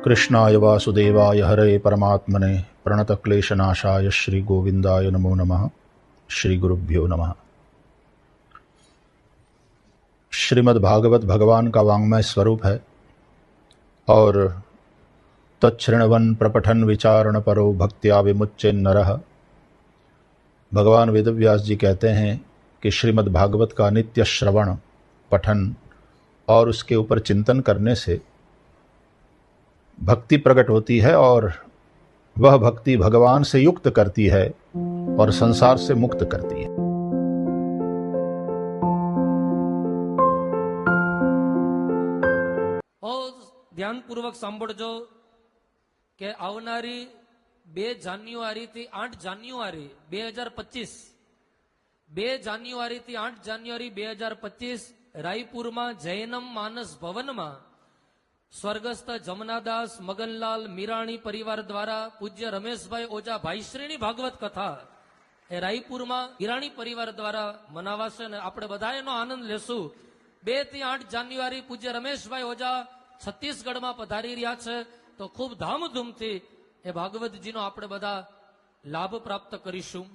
कृष्णाय वासुदेवाय हरे परमात्मने प्रणतक्लेशनाशाय श्री गोविंदाय नमो नमः। श्री गुरुभ्यो नमः। श्रीमद्भागवत भगवान का वांग्मय स्वरूप है और तच्छृण्वन् प्रपठन विचारण परो भक्त्या विमुच्य नरः। भगवान वेदव्यास जी कहते हैं कि श्रीमद्भागवत का नित्य श्रवण, पठन और उसके ऊपर चिंतन करने से भक्ति प्रकट होती है और वह भक्ति भगवान से युक्त करती है और संसार से मुक्त करती है। ધ્યાનપૂર્વક સાંભળજો કે આવનારી 2 જાન્યુઆરી થી 8 જાન્યુઆરી 2025 2 જાન્યુઆરી થી 8 જાન્યુઆરી 2025 રાયપુરમાં જૈનમ માનસ ભવનમાં સ્વર્ગસ્થ જમનાદાસ મગનલાલ મીરાણી પરિવાર દ્વારા પૂજ્ય રમેશભાઈ ઓઝા ભાઈશ્રીની ભાગવત કથા એ રાયપુરમાં મીરાણી પરિવાર દ્વારા મનાવાશે અને આપણે બધા એનો આનંદ લેશું। 2 થી 8 જાન્યુઆરી પૂજ્ય રમેશભાઈ ઓઝા છત્તીસગઢમાં પધારી રહ્યા છે, તો ખૂબ ધામધૂમથી એ ભાગવતજીનો આપણે બધા લાભ પ્રાપ્ત કરીશું।